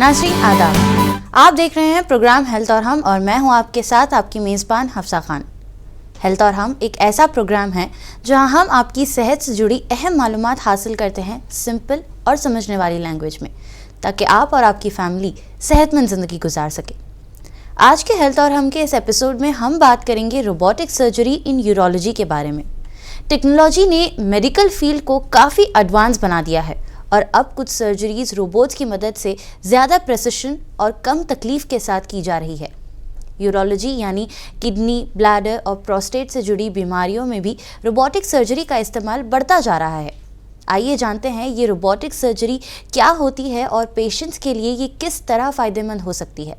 नाज़रीन आदाब, आप देख रहे हैं प्रोग्राम हेल्थ और हम और मैं हूं आपके साथ आपकी मेज़बान हफ्सा खान। हेल्थ और हम एक ऐसा प्रोग्राम है जहां हम आपकी सेहत से जुड़ी अहम मालूमात हासिल करते हैं सिंपल और समझने वाली लैंग्वेज में, ताकि आप और आपकी फैमिली सेहतमंद ज़िंदगी गुजार सके। आज के हेल्थ और हम के इस एपिसोड में हम बात करेंगे रोबोटिक सर्जरी इन यूरोलॉजी के बारे में। टेक्नोलॉजी ने मेडिकल फील्ड को काफ़ी एडवांस बना दिया है और अब कुछ सर्जरीज रोबोट्स की मदद से ज़्यादा प्रेसिशन और कम तकलीफ के साथ की जा रही है। यूरोलॉजी यानी किडनी, ब्लैडर और प्रोस्टेट से जुड़ी बीमारियों में भी रोबोटिक सर्जरी का इस्तेमाल बढ़ता जा रहा है। आइए जानते हैं ये रोबोटिक सर्जरी क्या होती है और पेशेंट्स के लिए ये किस तरह फ़ायदेमंद हो सकती है।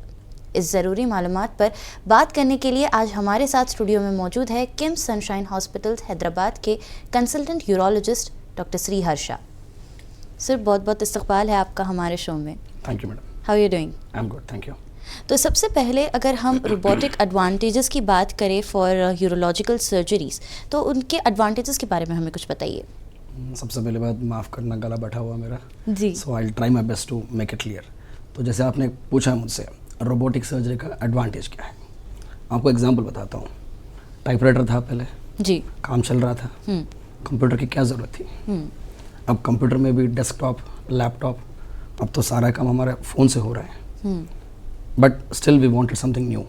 इस ज़रूरी मालूमात पर बात करने के लिए आज हमारे साथ स्टूडियो में मौजूद है किम्स सनशाइन हॉस्पिटल्स हैदराबाद के consultant urologist doctor Shri Harsha. Sir, बहुत बहुत इस्तकबाल है आपका हमारे शो में। Thank you madam. How are you doing? I am good, thank you. तो सबसे पहले अगर हम रोबोटिक एडवांटेजेस की बात करें फॉर यूरोलॉजिकल सर्जरीज, तो उनके एडवांटेजेस के बारे में हमें कुछ बताइए। सबसे पहले बात, माफ़ करना, गला बैठा हुआ मेरा जी। So I will try my best to make it clear. तो जैसे आपने पूछा मुझसे रोबोटिक सर्जरी का एडवांटेज क्या है, आपको एग्जांपल बताता हूँ। टाइपराइटर था पहले, जी, काम चल रहा था, कंप्यूटर की क्या ज़रूरत थी। अब कंप्यूटर में भी डेस्कटॉप, लैपटॉप, अब तो सारा काम हमारे फ़ोन से हो रहा है। But still we wanted something new,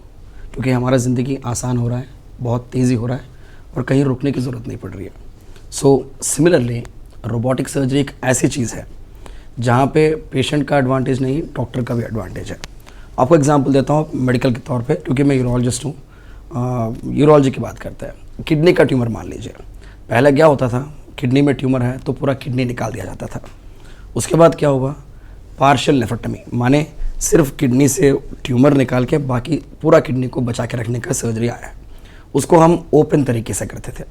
क्योंकि हमारा ज़िंदगी आसान हो रहा है, बहुत तेज़ी हो रहा है और कहीं रुकने की ज़रूरत नहीं पड़ रही है। सो सिमिलरली रोबोटिक सर्जरी एक ऐसी चीज़ है जहाँ पे पेशेंट का एडवांटेज नहीं, डॉक्टर का भी एडवांटेज है। आपको एग्जांपल देता हूँ मेडिकल के तौर पे, क्योंकि मैं यूरोलॉजिस्ट हूँ। यूरोलॉजी की बात करते हैं। किडनी का ट्यूमर मान लीजिए, पहले क्या होता था, किडनी में ट्यूमर है तो पूरा किडनी निकाल दिया जाता था। उसके बाद क्या हुआ, पार्शियल नेफ्रेक्टमी, माने सिर्फ किडनी से ट्यूमर निकाल के बाकी पूरा किडनी को बचा के रखने का सर्जरी आया। उसको हम ओपन तरीके से करते थे,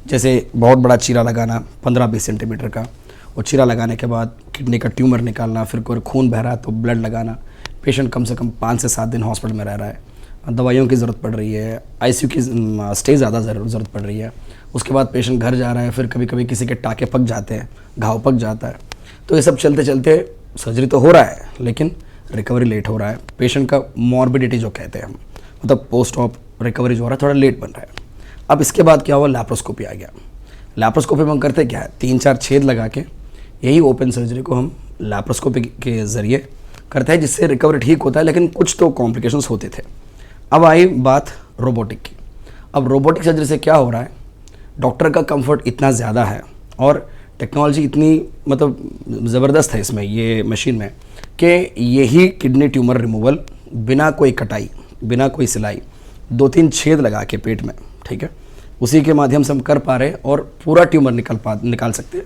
जैसे बहुत बड़ा चीरा लगाना 15-20 सेंटीमीटर का, और चीरा लगाने के बाद किडनी का ट्यूमर निकालना, फिर कोई खून बह रहा है तो ब्लड लगाना। पेशेंट कम से कम 5 से 7 दिन हॉस्पिटल में रह रहा है, दवाइयों की ज़रूरत पड़ रही है, आईसीयू की स्टे ज़्यादा ज़रूरत पड़ रही है। उसके बाद पेशेंट घर जा रहा है, फिर कभी कभी किसी के टाँके पक जाते हैं, घाव पक जाता है। तो ये सब चलते चलते सर्जरी तो हो रहा है लेकिन रिकवरी लेट हो रहा है। पेशेंट का मॉर्बिडिटी जो कहते हैं हम, मतलब पोस्ट ऑप रिकवरी जो हो रहा है थोड़ा लेट बन रहा है। अब इसके बाद क्या हुआ, लैप्रोस्कोपी आ गया। लैप्रोस्कोपी में हम करते क्या है, 3-4 छेद लगा के यही ओपन सर्जरी को हम लैप्रोस्कोपी के ज़रिए करते हैं, जिससे रिकवरी ठीक होता है, लेकिन कुछ तो कॉम्प्लिकेशंस होते थे। अब आई बात रोबोटिक की। अब रोबोटिक सर्जरी से क्या हो रहा है, डॉक्टर का कंफर्ट इतना ज़्यादा है और टेक्नोलॉजी इतनी मतलब ज़बरदस्त है इसमें, ये मशीन में, कि यही किडनी ट्यूमर रिमूवल बिना कोई कटाई, बिना कोई सिलाई, 2-3 छेद लगा के पेट में, ठीक है, उसी के माध्यम से हम कर पा रहे हैं और पूरा ट्यूमर निकाल सकते हैं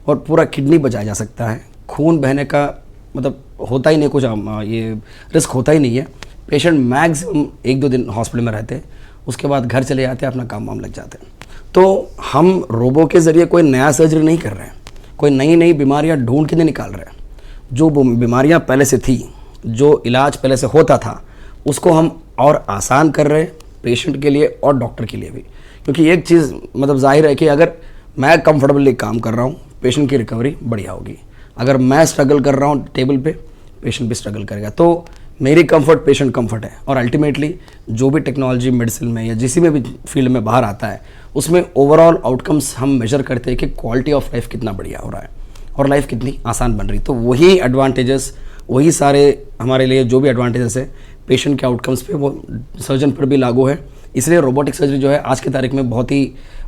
और पूरा किडनी बचाया जा सकता है। खून बहने का मतलब होता ही नहीं, कुछ ये रिस्क होता ही नहीं है। पेशेंट मैक्सिमम 1-2 दिन हॉस्पिटल में रहते हैं, उसके बाद घर चले जाते हैं, अपना काम वाम लग जाते हैं। तो हम रोबो के ज़रिए कोई नया सर्जरी नहीं कर रहे हैं, कोई नई नई बीमारियां ढूंढ के नहीं निकाल रहे हैं। जो बीमारियां पहले से थी, जो इलाज पहले से होता था, उसको हम और आसान कर रहे हैं पेशेंट के लिए और डॉक्टर के लिए भी। क्योंकि एक चीज़ मतलब जाहिर है कि अगर मैं कंफर्टेबली काम कर रहा हूँ, पेशेंट की रिकवरी बढ़िया होगी। अगर मैं स्ट्रगल कर रहा हूँ टेबल पे, पेशेंट भी स्ट्रगल करेगा। तो मेरी कंफर्ट पेशेंट कंफर्ट है। और अल्टीमेटली जो भी टेक्नोलॉजी मेडिसिन में या जिसी में भी फील्ड में बाहर आता है, उसमें ओवरऑल आउटकम्स हम मेजर करते हैं कि क्वालिटी ऑफ लाइफ कितना बढ़िया हो रहा है और लाइफ कितनी आसान बन रही है। तो वही एडवांटेजेस, वही सारे हमारे लिए जो भी एडवांटेजेस है पेशेंट के आउटकम्स पे, वो सर्जन पर भी लागू है। इसलिए रोबोटिक सर्जरी जो है आज की तारीख में बहुत ही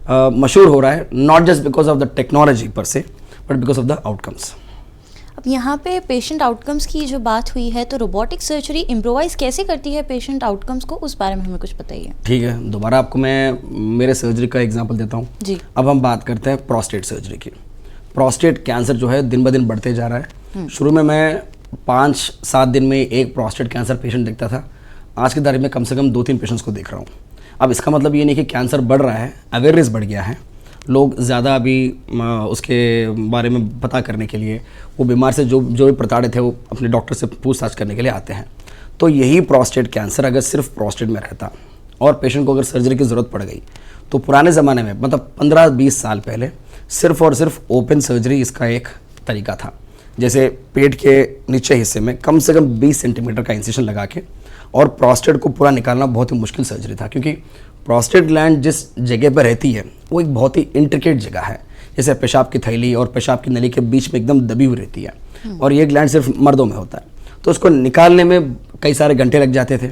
मशहूर हो रहा है, not just because of the technology पर से, but because of the outcomes. अब यहाँ पे पेशेंट आउटकम्स की जो बात हुई है, तो रोबोटिक सर्जरी इम्प्रोवाइज कैसे करती है पेशेंट आउटकम्स को, उस बारे में हमें कुछ बताइए। ठीक है, दोबारा आपको मैं मेरे सर्जरी का एग्जांपल देता हूँ जी। अब हम बात करते हैं प्रोस्टेट सर्जरी की। प्रोस्टेट कैंसर जो है दिन ब दिन बढ़ते जा रहा है। शुरू में मैं 5-7 दिन में एक प्रोस्टेट कैंसर पेशेंट देखता था, आज की तारीख में कम से कम 2-3 पेशेंट्स को देख रहा हूँ। अब इसका मतलब ये नहीं कि कैंसर बढ़ रहा है, अवेयरनेस बढ़ गया है, लोग ज़्यादा अभी उसके बारे में पता करने के लिए, वो बीमार से जो भी प्रताड़ित है वो अपने डॉक्टर से पूछताछ करने के लिए आते हैं। तो यही प्रोस्टेट कैंसर अगर सिर्फ प्रोस्टेट में रहता और पेशेंट को अगर सर्जरी की ज़रूरत पड़ गई, तो पुराने ज़माने में मतलब 15-20 साल पहले सिर्फ और सिर्फ ओपन सर्जरी इसका एक तरीका था। जैसे पेट के नीचे हिस्से में कम से कम 20 सेंटीमीटर का इंसिशन लगा के, और प्रोस्टेट को पूरा निकालना बहुत ही मुश्किल सर्जरी था, क्योंकि प्रोस्टेट ग्लैंड जिस जगह पर रहती है वो एक बहुत ही इंट्रिकेट जगह है, जैसे पेशाब की थैली और पेशाब की नली के बीच में एकदम दबी हुई रहती है, और ये ग्लैंड सिर्फ मर्दों में होता है। तो उसको निकालने में कई सारे घंटे लग जाते थे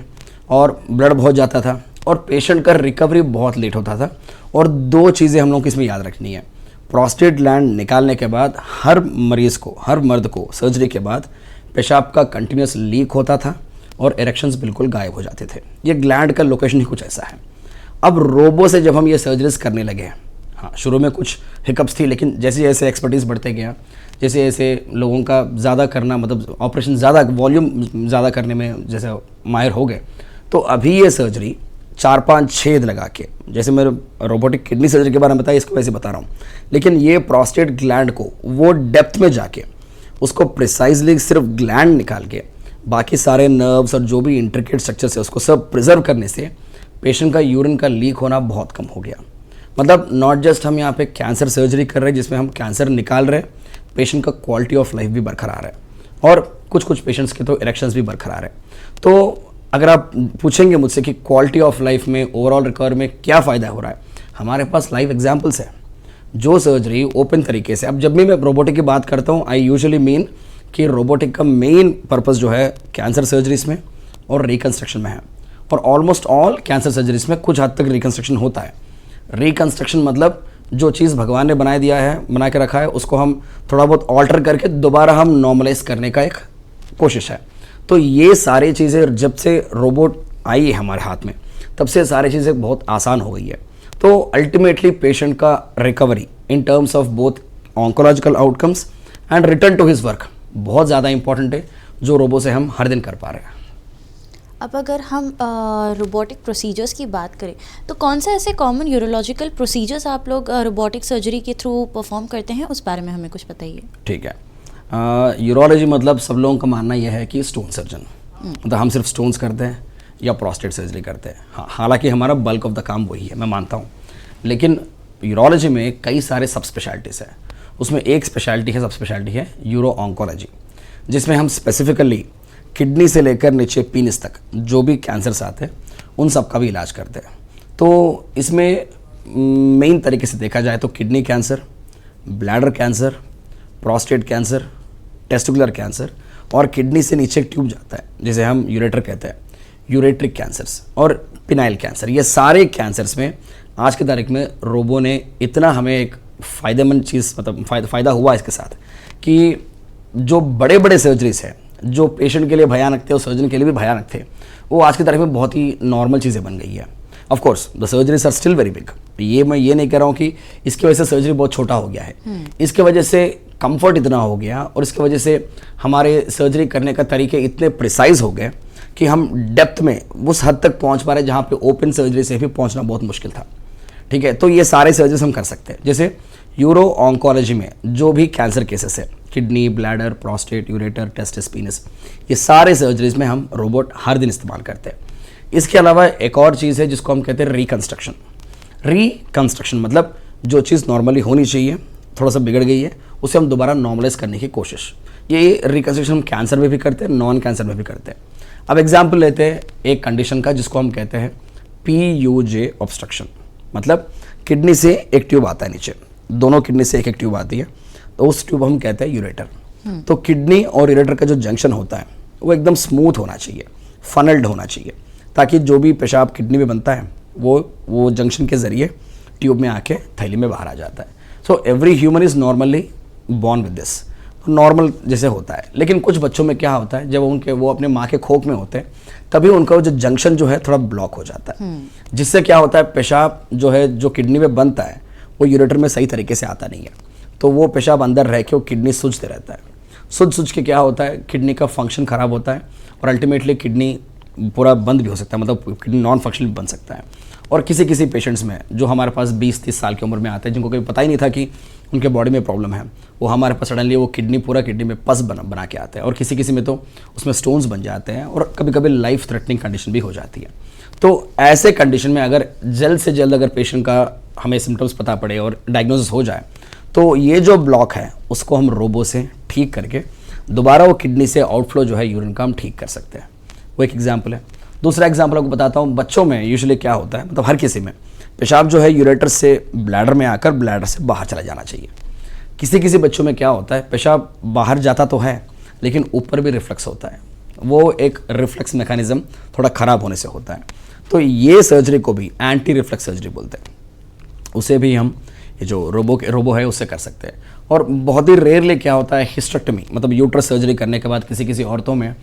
और ब्लड बहुत जाता था, और पेशेंट का रिकवरी बहुत लेट होता था। और 2 चीज़ें हम लोग को इसमें याद रखनी है। प्रोस्टेट ग्लैंड निकालने के बाद हर मरीज़ को, हर मर्द को सर्जरी के बाद पेशाब का कंटिन्यूस लीक होता था और इरेक्शंस बिल्कुल गायब हो जाते थे। ये ग्लैंड का लोकेशन ही कुछ ऐसा है। अब रोबो से जब हम ये सर्जरीज करने लगे, हाँ शुरू में कुछ हिकअप्स थी, लेकिन जैसे जैसे एक्सपर्टीज़ बढ़ते गया, जैसे जैसे लोगों का ज़्यादा करना, मतलब ऑपरेशन ज़्यादा, वॉल्यूम ज़्यादा करने में जैसे माहिर हो गए, तो अभी ये सर्जरी 4-5 छेद लगा के, जैसे मैं रोबोटिक किडनी सर्जरी के बारे में बताया, इसको वैसे बता रहा हूँ, लेकिन ये प्रोस्टेट ग्लैंड को वो डेप्थ में जाके उसको प्रिसाइजली सिर्फ ग्लैंड निकाल के बाकी सारे नर्व्स और जो भी इंट्रिकेट स्ट्रक्चर्स है उसको सब प्रिजर्व करने से पेशेंट का यूरिन का लीक होना बहुत कम हो गया। मतलब नॉट जस्ट हम यहाँ पे कैंसर सर्जरी कर रहे हैं जिसमें हम कैंसर निकाल रहे हैं, पेशेंट का क्वालिटी ऑफ लाइफ भी बरकरार है, और कुछ पेशेंट्स के तो इरेक्शंस भी बरकरार है। तो अगर आप पूछेंगे मुझसे कि क्वालिटी ऑफ लाइफ में, ओवरऑल रिकवर में क्या फ़ायदा हो रहा है, हमारे पास लाइव एग्जांपल्स है। जो सर्जरी ओपन तरीके से, अब जब भी मैं रोबोटिक की बात करता हूँ, आई यूजुअली मीन कि रोबोटिक का मेन पर्पस जो है कैंसर सर्जरीज में और रिकन्स्ट्रक्शन में है, और ऑलमोस्ट ऑल कैंसर सर्जरीज में कुछ हद तक रिकन्स्ट्रक्शन होता है। रिकन्स्ट्रक्शन मतलब जो चीज़ भगवान ने बना के रखा है उसको हम थोड़ा बहुत ऑल्टर करके दोबारा हम नॉर्मलाइज करने का एक कोशिश है। तो ये सारी चीज़ें जब से रोबोट आई है हमारे हाथ में, तब से सारी चीज़ें बहुत आसान हो गई है। तो अल्टीमेटली पेशेंट का recovery in terms of both oncological outcomes and return to his work बहुत ज़्यादा इंपॉर्टेंट है, जो रोबो से हम हर दिन कर पा रहे हैं। अब अगर हम रोबोटिक प्रोसीजर्स की बात करें तो कौन से ऐसे कॉमन यूरोलॉजिकल प्रोसीजर्स आप लोग रोबोटिक सर्जरी के थ्रू परफॉर्म करते हैं, उस बारे में हमें कुछ बताइए। ठीक है, यूरोलॉजी मतलब सब लोगों का मानना यह है कि स्टोन सर्जन, मतलब हम सिर्फ स्टोन्स करते हैं या प्रोस्टेट सर्जरी करते हैं। हाँ, हालांकि हमारा बल्क ऑफ द काम वही है, मैं मानता हूँ, लेकिन यूरोलॉजी में कई सारे सब स्पेशलिटीज़ हैं। उसमें एक सब स्पेशलिटी है यूरो ऑन्कोलॉजी, जिसमें हम स्पेसिफिकली किडनी से लेकर नीचे पीनिस तक जो भी कैंसर्स आते हैं उन सब का भी इलाज करते हैं। तो इसमें मेन तरीके से देखा जाए तो kidney cancer, bladder cancer, prostate cancer, testicular cancer, और किडनी से नीचे एक ट्यूब जाता है जिसे हम यूरेटर कहते हैं, यूरेट्रिक कैंसर्स और पिनाइल कैंसर। ये सारे कैंसर्स में आज की तारीख में रोबो ने इतना हमें एक फ़ायदेमंद चीज़, मतलब फ़ायदा हुआ इसके साथ, कि जो बड़े बड़े सर्जरीज हैं जो पेशेंट के लिए भयानक थे और सर्जन के लिए भी भयानक थे, वो आज की तारीख में बहुत ही नॉर्मल चीज़ें बन गई है। Of course the surgeries are still very big. ये मैं ये नहीं कह रहा हूँ कि इसकी वजह से सर्जरी बहुत छोटा हो गया है, इसके वजह से कंफर्ट इतना हो गया और इसकी वजह से हमारे सर्जरी करने का तरीके इतने प्रिसाइज हो गए कि हम डेप्थ में उस हद तक पहुँच पा रहे जहाँ पे ओपन सर्जरी से भी पहुँचना बहुत मुश्किल था। ठीक है, तो ये सारे सर्जरीज हम कर सकते हैं। जैसे यूरो ऑन्कोलॉजी में जो भी कैंसर केसेस है, kidney, bladder, prostate, ureter, testis, penis, ये सारे सर्जरीज में हम रोबोट हर दिन इस्तेमाल करते हैं। इसके अलावा एक और चीज़ है जिसको हम कहते हैं रिकन्स्ट्रक्शन। रिकन्स्ट्रक्शन मतलब जो चीज़ नॉर्मली होनी चाहिए, थोड़ा सा बिगड़ गई है, उसे हम दोबारा नॉर्मलाइज करने की कोशिश। ये रिकन्स्ट्रक्शन हम कैंसर में भी करते हैं, नॉन कैंसर में भी करते हैं। अब एग्जाम्पल लेते हैं एक कंडीशन का जिसको हम कहते हैं PUJ ऑब्स्ट्रक्शन। मतलब किडनी से एक ट्यूब आता है नीचे, दोनों किडनी से एक एक ट्यूब आती है, तो उस ट्यूब हम कहते हैं यूरेटर। तो किडनी और यूरेटर का जो जंक्शन होता है वो एकदम स्मूथ होना चाहिए, फनल्ड होना चाहिए, ताकि जो भी पेशाब किडनी में बनता है वो जंक्शन के ज़रिए ट्यूब में आके थैली में बाहर आ जाता है। So every human is normally born with this, normal जैसे होता है। लेकिन कुछ बच्चों में क्या होता है, जब वो अपने माँ के खोख में होते हैं तभी उनका जो जंक्शन जो है थोड़ा ब्लॉक हो जाता है, जिससे क्या होता है, पेशाब जो है जो किडनी में बनता है वो यूरेटर में सही तरीके से आता नहीं है, तो वो पेशाब अंदर रह के वो किडनी सूजते रहता है। सूज के क्या होता है, किडनी का फंक्शन खराब होता है और अल्टीमेटली किडनी पूरा बंद भी हो सकता है, मतलब किडनी नॉन फंक्शनल भी बन सकता है। और किसी पेशेंट्स में जो हमारे पास 20-30 साल की उम्र में आते हैं, जिनको कभी पता ही नहीं था कि उनके बॉडी में प्रॉब्लम है, वो हमारे पास सडनली वो पूरा किडनी में पस बना के आते हैं, और किसी में तो उसमें स्टोन्स बन जाते हैं और कभी कभी लाइफ थ्रेटनिंग कंडीशन भी हो जाती है। तो ऐसे कंडीशन में अगर जल्द से जल्द अगर पेशेंट का हमें सिम्टम्स पता पड़े और डायग्नोसिस हो जाए, तो ये जो ब्लॉक है उसको हम रोबो से ठीक करके दोबारा वो किडनी से आउटफ्लो जो है यूरिन का हम ठीक कर सकते हैं। वो एक एग्जाम्पल है। दूसरा एग्जाम्पल आपको बताता हूँ, बच्चों में यूजुअली क्या होता है, मतलब हर किसी में पेशाब जो है यूरेटर से ब्लैडर में आकर ब्लैडर से बाहर चला जाना चाहिए। किसी किसी बच्चों में क्या होता है, पेशाब बाहर जाता तो है लेकिन ऊपर भी रिफ्लक्स होता है। वो एक रिफ्लेक्स मैकेनिज्म थोड़ा ख़राब होने से होता है। तो ये सर्जरी को भी एंटी रिफ्लेक्स सर्जरी बोलते हैं। उसे भी हम ये जो रोबो है उससे कर सकते हैं। और बहुत ही रेयरली क्या होता है, हिस्टेक्टमी मतलब यूट्रस सर्जरी करने के बाद किसी किसी औरतों में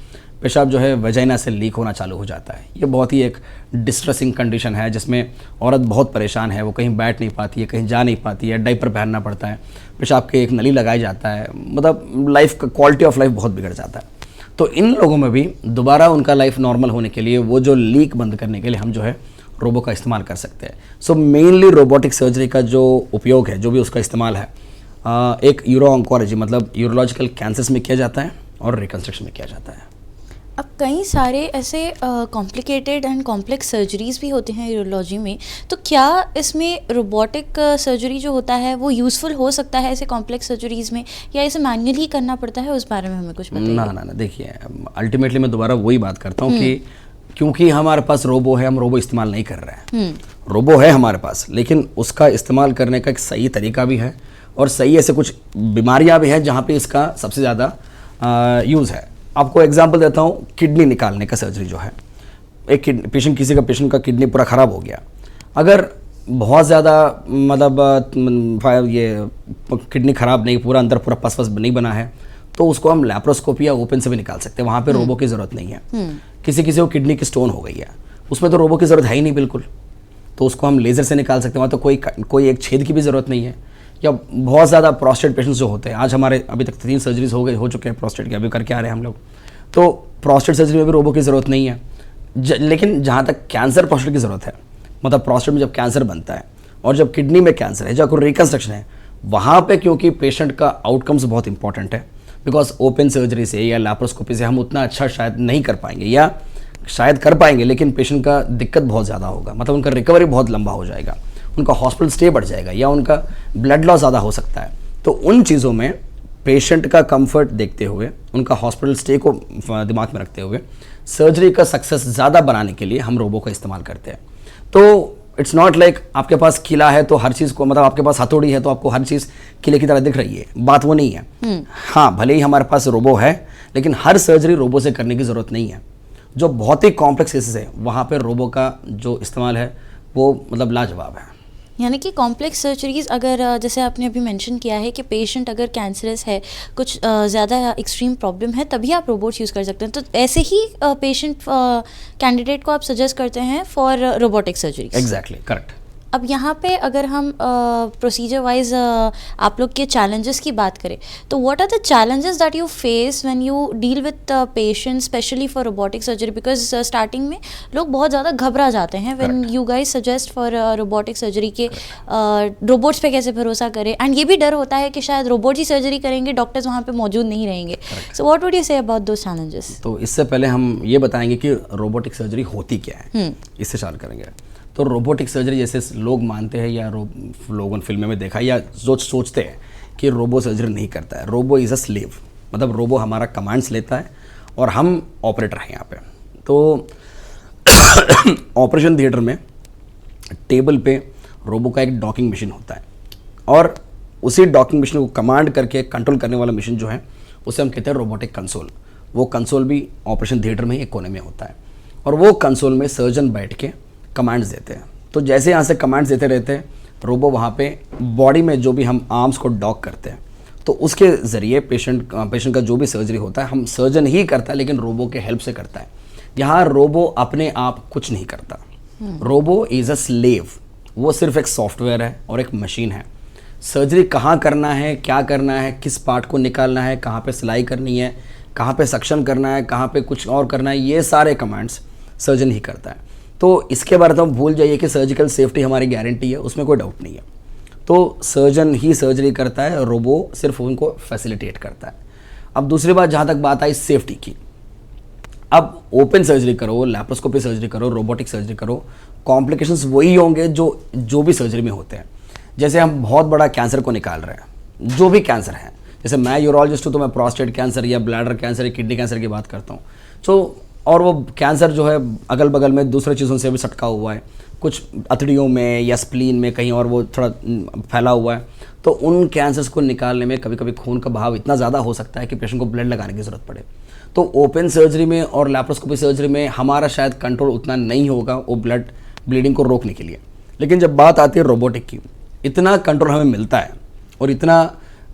पेशाब जो है वजाइना से लीक होना चालू हो जाता है। ये बहुत ही एक डिस्ट्रेसिंग कंडीशन है जिसमें औरत बहुत परेशान है, वो कहीं बैठ नहीं पाती है, कहीं जा नहीं पाती है, डायपर पहनना पड़ता है, पेशाब के एक नली लगाई जाता है, मतलब लाइफ का क्वालिटी ऑफ लाइफ बहुत बिगड़ जाता है। तो इन लोगों में भी दोबारा उनका लाइफ नॉर्मल होने के लिए, वो जो लीक बंद करने के लिए हम जो है रोबो का इस्तेमाल कर सकते हैं। सो मेनली रोबोटिक सर्जरी का जो उपयोग है, जो भी उसका इस्तेमाल है, एक यूरो ऑन्कोलॉजी मतलब यूरोलॉजिकल कैंसर्स में किया जाता है और रिकन्स्ट्रक्शन में किया जाता है। अब कई सारे ऐसे कॉम्प्लिकेटेड एंड कॉम्प्लेक्स सर्जरीज भी होते हैं यूरोलॉजी में, तो क्या इसमें रोबोटिक सर्जरी जो होता है वो यूज़फुल हो सकता है ऐसे कॉम्प्लेक्स सर्जरीज में, या इसे मैन्युअली करना पड़ता है? उस बारे में हमें कुछ बताइए। ना, देखिए अल्टीमेटली मैं दोबारा वही बात करता हूँ कि क्योंकि हमारे पास रोबो है, हम रोबो इस्तेमाल नहीं कर रहे हैं। रोबो है हमारे पास, लेकिन उसका इस्तेमाल करने का एक सही तरीका भी है और सही ऐसे कुछ बीमारियां भी हैं जहाँ पे इसका सबसे ज़्यादा यूज़ है। आपको एग्जांपल देता हूँ, किडनी निकालने का सर्जरी जो है, एक पेशेंट का किडनी पूरा ख़राब हो गया, अगर बहुत ज़्यादा मतलब ये किडनी ख़राब नहीं, पूरा अंदर पूरा पस नहीं बना है, तो उसको हम लैप्रोस्कोपी या ओपन से भी निकाल सकते हैं। वहाँ पे रोबो की ज़रूरत नहीं है। किसी को किडनी की स्टोन हो गई है, उसमें तो रोबो की ज़रूरत है ही नहीं बिल्कुल, तो उसको हम लेज़र से निकाल सकते हैं। वहाँ तो कोई एक छेद की भी ज़रूरत नहीं है। या बहुत ज़्यादा प्रोस्टेट पेशेंट्स जो होते हैं, आज हमारे अभी तक 3 सर्जरीज हो चुके हैं प्रोस्टेट के, अभी करके आ रहे हैं हम लोग, तो प्रोस्टेट सर्जरी में भी रोबो की ज़रूरत नहीं है। लेकिन जहाँ तक कैंसर प्रोस्टेट की ज़रूरत है, मतलब प्रोस्टेट में जब कैंसर बनता है और जब किडनी में कैंसर है, जब कोई रिकन्स्ट्रक्शन है, वहाँ पे क्योंकि पेशेंट का आउटकम्स बहुत इंपॉर्टेंट है, बिकॉज ओपन सर्जरी से या लैप्रोस्कोपी से हम उतना अच्छा शायद नहीं कर पाएंगे, या शायद कर पाएंगे लेकिन पेशेंट का दिक्कत बहुत ज़्यादा होगा, मतलब उनका रिकवरी बहुत लंबा हो जाएगा, उनका हॉस्पिटल स्टे बढ़ जाएगा, या उनका ब्लड लॉस ज़्यादा हो सकता है। तो उन चीज़ों में पेशेंट का कंफर्ट देखते हुए, उनका हॉस्पिटल स्टे को दिमाग में रखते हुए, सर्जरी का सक्सेस ज़्यादा बनाने के लिए हम रोबो का इस्तेमाल करते हैं। तो इट्स नॉट लाइक आपके पास किला है तो हर चीज़ को, मतलब आपके पास हथौड़ी है तो आपको हर चीज़ किले की तरह दिख रही है, बात वो नहीं है। हाँ, भले ही हमारे पास रोबो है, लेकिन हर सर्जरी रोबो से करने की ज़रूरत नहीं है। जो बहुत ही कॉम्प्लेक्स केसेस है, वहाँ पर रोबो का जो इस्तेमाल है वो मतलब लाजवाब है। यानी कि कॉम्प्लेक्स सर्जरीज़, अगर जैसे आपने अभी मेंशन किया है कि पेशेंट अगर कैंसरस है, कुछ ज़्यादा एक्सट्रीम प्रॉब्लम है, तभी आप रोबोट्स यूज़ कर सकते हैं। तो ऐसे ही पेशेंट कैंडिडेट को आप सजेस्ट करते हैं for robotic surgery? Exactly, correct. अब यहाँ पे अगर हम प्रोसीजर वाइज आप लोग के चैलेंजेस की बात करें, तो what are the challenges that you face when you deal with patients specially for robotic surgery? Because starting में लोग बहुत ज़्यादा घबरा जाते हैं when you guys suggest for robotic surgery के रोबोट्स पे कैसे भरोसा करें, एंड ये भी डर होता है कि शायद रोबोट ही सर्जरी करेंगे, डॉक्टर्स वहाँ पे मौजूद नहीं रहेंगे। So what would you say about those challenges? तो इससे पहले हम ये बताएंगे कि रोबोटिक सर्जरी होती क्या है, इससे चालू करेंगे। तो रोबोटिक सर्जरी जैसे लोग मानते हैं, या लोगों फिल्में में देखा, या सोचते हैं कि रोबो सर्जरी नहीं करता है। रोबो इज़ अ स्लेव, मतलब रोबो हमारा कमांड्स लेता है और हम ऑपरेटर हैं यहाँ पे। तो ऑपरेशन थिएटर में टेबल पे रोबो का एक डॉकिंग मशीन होता है, और उसी डॉकिंग मशीन को कमांड करके कंट्रोल करने वाला मशीन जो है उसे हम कहते हैं रोबोटिक कंसोल। वो कंसोल भी ऑपरेशन थिएटर में ही एक कोने में होता है, और वो कंसोल में सर्जन बैठ के कमांड्स देते हैं। तो जैसे यहाँ से कमांड्स देते रहते हैं, रोबो वहाँ पे बॉडी में जो भी हम आर्म्स को डॉक करते हैं, तो उसके ज़रिए पेशेंट का जो भी सर्जरी होता है, हम सर्जन ही करता है लेकिन रोबो के हेल्प से करता है। यहाँ रोबो अपने आप कुछ नहीं करता। रोबो इज़ अ स्लेव, वो सिर्फ एक सॉफ्टवेयर है और एक मशीन है। सर्जरी कहाँ करना है, क्या करना है, किस पार्ट को निकालना है, कहाँ पे सिलाई करनी है, कहाँ पे सक्शन करना है, कहाँ पे कुछ और करना है, ये सारे कमांड्स सर्जन ही करता है। तो इसके बारे में भूल जाइए कि सर्जिकल सेफ्टी हमारी गारंटी है, उसमें कोई डाउट नहीं है। तो सर्जन ही सर्जरी करता है, रोबो सिर्फ उनको फैसिलिटेट करता है। अब दूसरी बात, जहाँ तक बात आई सेफ्टी की, अब ओपन सर्जरी करो, लैप्रोस्कोपी सर्जरी करो, रोबोटिक सर्जरी करो, कॉम्प्लिकेशंस वही होंगे जो भी सर्जरी में होते हैं। जैसे हम बहुत बड़ा कैंसर को निकाल रहे हैं, जो भी कैंसर है, जैसे मैं यूरोलॉजिस्ट हूँ तो मैं प्रोस्टेट कैंसर या ब्लैडर कैंसर या किडनी कैंसर की बात करता हूँ। तो और वो कैंसर जो है अगल बगल में दूसरे चीज़ों से भी सटका हुआ है, कुछ अतड़ियों में या स्प्लीन में कहीं और वो थोड़ा फैला हुआ है, तो उन कैंसर्स को निकालने में कभी कभी खून का बहाव इतना ज़्यादा हो सकता है कि पेशेंट को ब्लड लगाने की ज़रूरत पड़े। तो ओपन सर्जरी में और लैप्रोस्कोपी सर्जरी में हमारा शायद कंट्रोल उतना नहीं होगा वो ब्लीडिंग को रोकने के लिए। लेकिन जब बात आती है रोबोटिक की, इतना कंट्रोल हमें मिलता है और इतना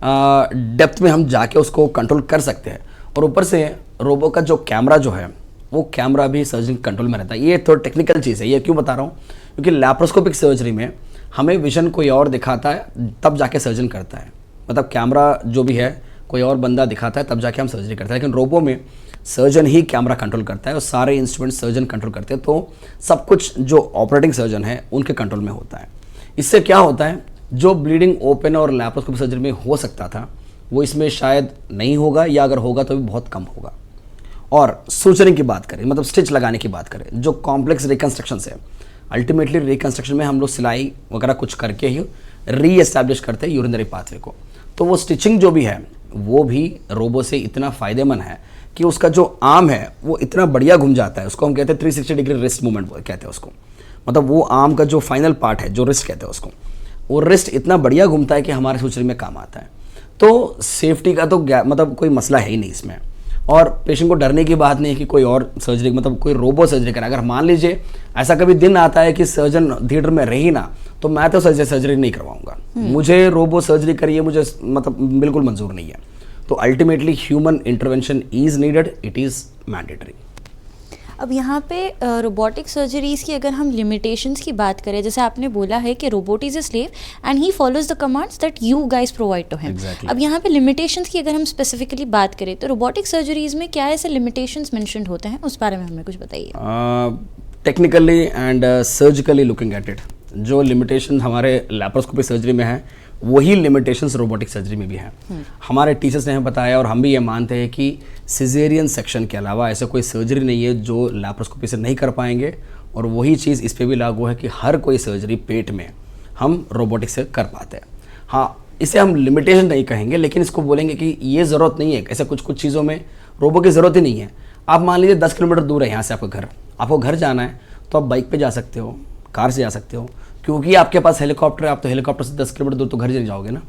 डेप्थ में हम जाके उसको कंट्रोल कर सकते हैं। और ऊपर से रोबो का जो कैमरा जो है वो कैमरा भी सर्जरी कंट्रोल में रहता है। ये थोड़ा टेक्निकल चीज़ है। ये क्यों बता रहा हूँ? क्योंकि लैप्रोस्कोपिक सर्जरी में हमें विजन कोई और दिखाता है तब जाके सर्जन करता है, मतलब कैमरा जो भी है कोई और बंदा दिखाता है तब जाके हम सर्जरी करते हैं। लेकिन रोबो में सर्जन ही कैमरा कंट्रोल करता है और सारे इंस्ट्रूमेंट सर्जन कंट्रोल करते हैं, तो सब कुछ जो ऑपरेटिंग सर्जन है उनके कंट्रोल में होता है। इससे क्या होता है, जो ब्लीडिंग ओपन और लैप्रोस्कोपिक सर्जरी में हो सकता था वो इसमें शायद नहीं होगा, या अगर होगा तो भी बहुत कम होगा। और सूचरिंग की बात करें, मतलब स्टिच लगाने की बात करें, जो कॉम्प्लेक्स रिकन्स्ट्रक्शन है, अल्टीमेटली रिकन्स्ट्रक्शन में हम लोग सिलाई वगैरह कुछ करके ही री एस्टैब्लिश करते हैं यूरिनरी पाथवे को। तो वो स्टिचिंग जो भी है वो भी रोबो से इतना फ़ायदेमंद है कि उसका जो आर्म है वो इतना बढ़िया घूम जाता है, उसको हम कहते हैं 360 डिग्री रिस्ट मूवमेंट कहते हैं उसको। मतलब वो आर्म का जो फाइनल पार्ट है, जो रिस्ट कहते हैं उसको, वो रिस्ट इतना बढ़िया घूमता है कि हमारे सूचरिंग में काम आता है। तो सेफ्टी का तो मतलब कोई मसला है ही नहीं इसमें, और पेशेंट को डरने की बात नहीं है कि कोई और सर्जरी, मतलब कोई रोबो सर्जरी करे। अगर मान लीजिए ऐसा कभी दिन आता है कि सर्जन थिएटर में रही ना, तो मैं तो सर्जरी नहीं करवाऊंगा। मुझे रोबो सर्जरी करिए, मुझे मतलब बिल्कुल मंजूर नहीं है। तो ultimately human intervention is needed, it is mandatory. अब यहाँ पे रोबोटिक सर्जरीज़ की अगर हम लिमिटेशंस की बात करें, जैसे आपने बोला है कि robot is a slave and he follows the commands that you guys provide to him. अब यहाँ पे लिमिटेशंस की अगर हम स्पेसिफिकली बात करें तो रोबोटिक सर्जरीज़ में क्या ऐसे लिमिटेशंस मेंशन्ड होते हैं, उस बारे में हमें कुछ बताइए। Technically and surgically looking at it, जो लिमिटेशन हमारे लैप्रोस्कोपिक सर्जरी में है वही लिमिटेशंस रोबोटिक सर्जरी में भी हैं। हमारे टीचर्स ने हमें बताया और हम भी ये मानते हैं कि सिजेरियन सेक्शन के अलावा ऐसा कोई सर्जरी नहीं है जो लैप्रोस्कोपी से नहीं कर पाएंगे, और वही चीज़ इस पे भी लागू है कि हर कोई सर्जरी पेट में हम रोबोटिक से कर पाते हैं। हाँ, इसे हम लिमिटेशन नहीं कहेंगे, लेकिन इसको बोलेंगे कि ये ज़रूरत नहीं है, ऐसे कुछ चीज़ों में रोबो की ज़रूरत ही नहीं है। आप मान लीजिए 10 किलोमीटर दूर है यहाँ से आपको घर जाना है, तो आप बाइक पर जा सकते हो, कार से जा सकते हो, क्योंकि आपके पास हेलीकॉप्टर है। आप तो हेलीकॉप्टर से 10 किलोमीटर दूर तो घर नहीं जाओगे ना।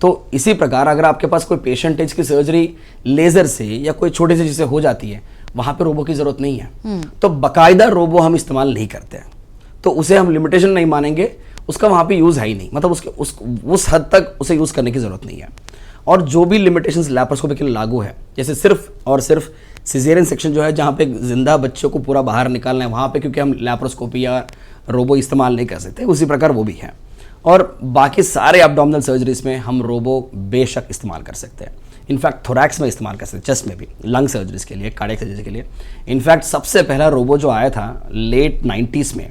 तो इसी प्रकार अगर आपके पास कोई पेशेंट है जिसकी सर्जरी लेज़र से या कोई छोटे से जिससे हो जाती है, वहाँ पे रोबो की ज़रूरत नहीं है। तो बाकायदा रोबो हम इस्तेमाल नहीं करते हैं, तो उसे हम लिमिटेशन नहीं मानेंगे, उसका वहाँ पे यूज़ है ही नहीं, मतलब उस हद तक उसे यूज़ करने की ज़रूरत नहीं है। और जो भी लिमिटेशंस लैप्रोस्कोपी के लिए लागू है, जैसे सिर्फ और सिर्फ सिजेरियन सेक्शन जो है जहाँ पे जिंदा बच्चों को पूरा बाहर निकालना है, वहाँ पे क्योंकि हम लैप्रोस्कोपी या रोबो इस्तेमाल नहीं कर सकते, उसी प्रकार वो भी है। और बाकी सारे एब्डोमिनल सर्जरीज में हम रोबो बेशक इस्तेमाल कर सकते हैं। इनफैक्ट थोरैक्स में इस्तेमाल कर सकते हैं, चेस्ट में भी, लंग सर्जरीज के लिए, कार्डियक सर्जरी के लिए। इनफैक्ट सबसे पहला रोबो जो आया था लेट 90s में,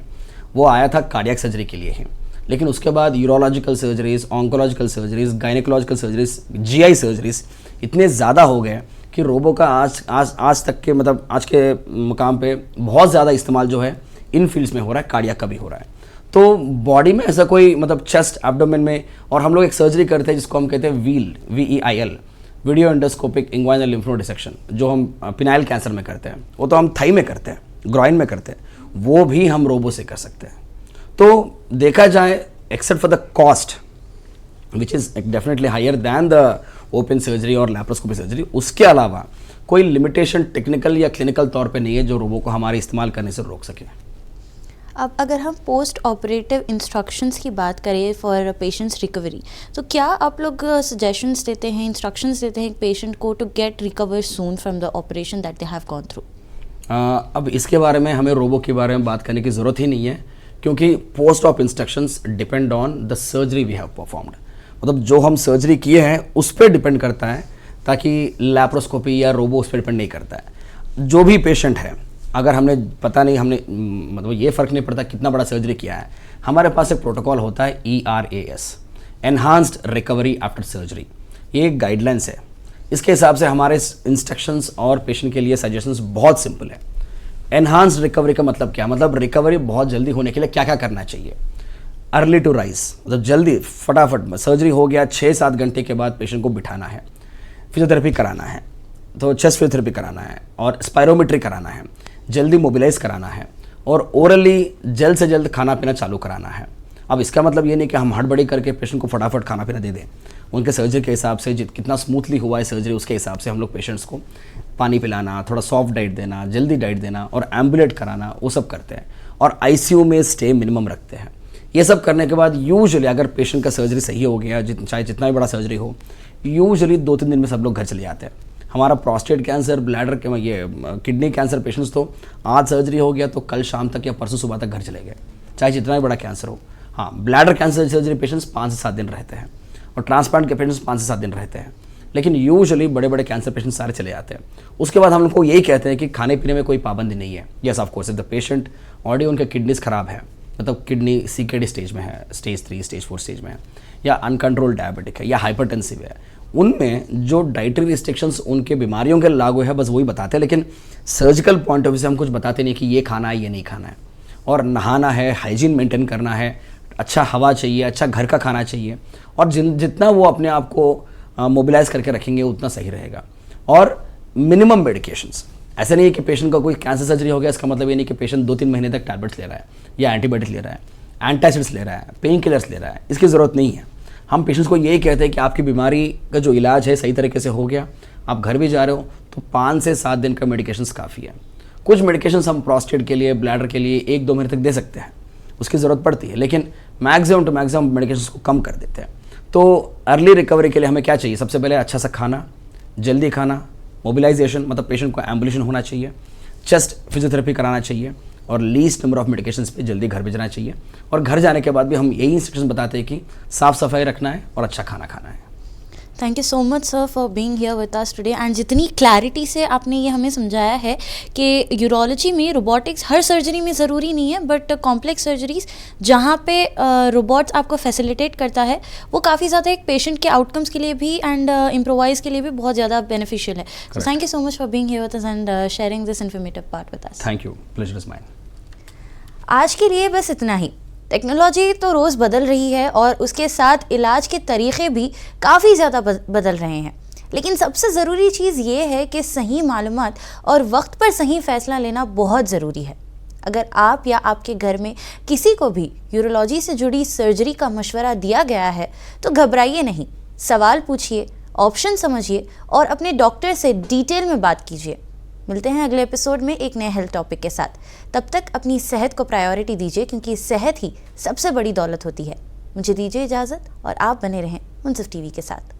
वो आया था कार्डियक सर्जरी के लिए ही। लेकिन उसके बाद urological surgeries, oncological surgeries, gynaecological surgeries, GI surgeries इतने ज़्यादा हो गए कि रोबो का आज तक के, मतलब आज के मुकाम पे बहुत ज़्यादा इस्तेमाल जो है इन फील्ड्स में हो रहा है, कार्डियक का भी हो रहा है। तो बॉडी में ऐसा कोई, मतलब चेस्ट, एब्डोमेन में, और हम लोग एक सर्जरी करते हैं जिसको हम कहते हैं VEIL, video endoscopic inguinal lymph node dissection, जो हम पिनाइल कैंसर में करते हैं। वो तो हम थाई में करते हैं, ग्रॉइन में करते हैं, वो भी हम रोबो से कर सकते हैं। तो देखा जाए, except for the cost which is definitely higher than the open surgery और लैप्रोस्कोपी सर्जरी, उसके अलावा कोई लिमिटेशन टेक्निकल या क्लिनिकल तौर पे नहीं है जो रोबो को हमारे इस्तेमाल करने से रोक सके। अब अगर हम पोस्ट ऑपरेटिव इंस्ट्रक्शंस की बात करें फॉर पेशेंट्स रिकवरी, तो क्या आप लोग सजेशंस देते हैं, इंस्ट्रक्शंस देते हैं पेशेंट को to get recover soon from the operation that they have gone through? अब इसके बारे में हमें रोबो के बारे में बात करने की ज़रूरत ही नहीं है, क्योंकि post op instructions depend on the surgery we have performed. मतलब जो हम सर्जरी किए हैं उस पर डिपेंड करता है, ताकि लैप्रोस्कोपी या रोबो उस पर डिपेंड नहीं करता है। जो भी पेशेंट है, अगर हमने पता नहीं, हमने मतलब ये फ़र्क नहीं पड़ता कितना बड़ा सर्जरी किया है, हमारे पास एक प्रोटोकॉल होता है ERAS, enhanced recovery after surgery. ये एक गाइडलाइंस है। इसके हिसाब से हमारे इंस्ट्रक्शंस और पेशेंट के लिए सजेशंस बहुत सिंपल है। एनहांस्ड रिकवरी का मतलब क्या, मतलब रिकवरी बहुत जल्दी होने के लिए क्या क्या करना चाहिए। अर्ली टू राइज, मतलब जल्दी फटाफट सर्जरी हो गया 6-7 घंटे के बाद पेशेंट को बिठाना है। फिजियोथेरेपी कराना है तो चेस्ट फिजियोथेरेपी कराना है और स्पायरोमेट्री कराना है, जल्दी मोबिलाइज कराना है और ओरली जल्द से जल्द खाना पीना चालू कराना है। अब इसका मतलब ये नहीं कि हम हड़बड़ी करके पेशेंट को फटाफट खाना पीना दे दें। उनके सर्जरी के हिसाब से कितना स्मूथली हुआ है सर्जरी, उसके हिसाब से हम लोग पेशेंट्स को पानी पिलाना, थोड़ा सॉफ्ट डाइट देना, जल्दी डाइट देना और एम्बुलेट कराना, वो सब करते हैं और आईसीयू में स्टे मिनिमम रखते हैं। ये सब करने के बाद यूजुअली अगर पेशेंट का सर्जरी सही हो गया, चाहे जितना भी बड़ा सर्जरी हो, यूजुअली 2-3 दिन में सब लोग घर चले जाते हैं। हमारा प्रोस्टेट कैंसर, ब्लैडर के ये किडनी कैंसर पेशेंट्स तो आज सर्जरी हो गया तो कल शाम तक या परसों सुबह तक घर चले गए, चाहे जितना भी बड़ा कैंसर हो। हाँ, ब्लैडर कैंसर सर्जरी पेशेंट्स 5 से 7 दिन रहते हैं और ट्रांसप्लांट के पेशेंट्स 5 से 7 दिन रहते हैं, लेकिन यूजुअली बड़े बड़े कैंसर पेशेंट सारे चले जाते हैं। उसके बाद हम लोग को यही कहते हैं कि खाने पीने में कोई पाबंदी नहीं है। Yes of course, if the patient already उनके किडनीज खराब है, मतलब किडनी सीकेडी स्टेज में है, स्टेज 3, स्टेज 4 स्टेज में है, या अनकंट्रोल्ड डायबिटिक है या हाइपरटेंसिव है, उनमें जो डाइटरी रिस्ट्रिक्शंस उनके बीमारियों के लागू है बस वही बताते हैं, लेकिन सर्जिकल पॉइंट ऑफ व्यू से हम कुछ बताते नहीं कि ये खाना है, ये नहीं खाना है। और नहाना है, हाइजीन मेंटेन करना है, अच्छा हवा चाहिए, अच्छा घर का खाना चाहिए और जितना वो अपने आप को मोबिलाइज करके रखेंगे उतना सही रहेगा। और मिनिमम मेडिकेशंस, ऐसा नहीं है कि पेशेंट का कोई कैंसर सर्जरी हो गया इसका मतलब ये नहीं कि पेशेंट 2-3 महीने तक टैबलेट्स ले रहा है या एंटीबायोटिक ले रहा है, एंटासिड्स ले रहा है, पेन किलर्स ले रहा है, इसकी ज़रूरत नहीं है। हम पेशेंट्स को यही कहते हैं कि आपकी बीमारी का जो इलाज है सही तरीके से हो गया, आप घर भी जा रहे हो तो 5 से 7 दिन का मेडिकेशंस काफ़ी है। कुछ मेडिकेशंस हम प्रोस्टेट के लिए, ब्लैडर के लिए 1-2 महीने तक दे सकते हैं, उसकी ज़रूरत पड़ती है, लेकिन मैक्सिमम टू मैक्सिमम मेडिकेशंस को कम कर देते हैं। तो अर्ली रिकवरी के लिए हमें क्या चाहिए? सबसे पहले अच्छा सा खाना, जल्दी खाना, मोबिलाइजेशन मतलब पेशेंट को एम्बुलेशन होना चाहिए, चेस्ट फिजियोथेरेपी कराना चाहिए और लीस्ट नंबर ऑफ मेडिकेशंस पे जल्दी घर भेजना चाहिए। और घर जाने के बाद भी हम यही इंस्ट्रक्शन बताते हैं कि साफ़ सफाई रखना है और अच्छा खाना खाना है। Thank you so much sir for being here with us today and जितनी क्लैरिटी से आपने ये हमें समझाया है कि यूरोलॉजी में रोबोटिक्स हर सर्जरी में ज़रूरी नहीं है, बट कॉम्प्लेक्स सर्जरीज जहाँ पे रोबोट्स आपको फैसिलिटेट करता है वो काफ़ी ज़्यादा एक पेशेंट के आउटकम्स के लिए भी एंड इम्प्रोवाइज के लिए भी बहुत ज़्यादा बेनिफिशियल है। So thank you so much for being here with us and sharing this informative part with us. Thank you, pleasure is mine. आज के लिए बस इतना ही। टेक्नोलॉजी तो रोज़ बदल रही है और उसके साथ इलाज के तरीक़े भी काफ़ी ज़्यादा बदल रहे हैं, लेकिन सबसे ज़रूरी चीज़ ये है कि सही मालूमात और वक्त पर सही फ़ैसला लेना बहुत ज़रूरी है। अगर आप या आपके घर में किसी को भी यूरोलॉजी से जुड़ी सर्जरी का मशवरा दिया गया है तो घबराइए नहीं, सवाल पूछिए, ऑप्शन समझिए और अपने डॉक्टर से डिटेल में बात कीजिए। मिलते हैं अगले एपिसोड में एक नए हेल्थ टॉपिक के साथ। तब तक अपनी सेहत को प्रायोरिटी दीजिए क्योंकि सेहत ही सबसे बड़ी दौलत होती है। मुझे दीजिए इजाज़त और आप बने रहें मुंसिफ टीवी के साथ।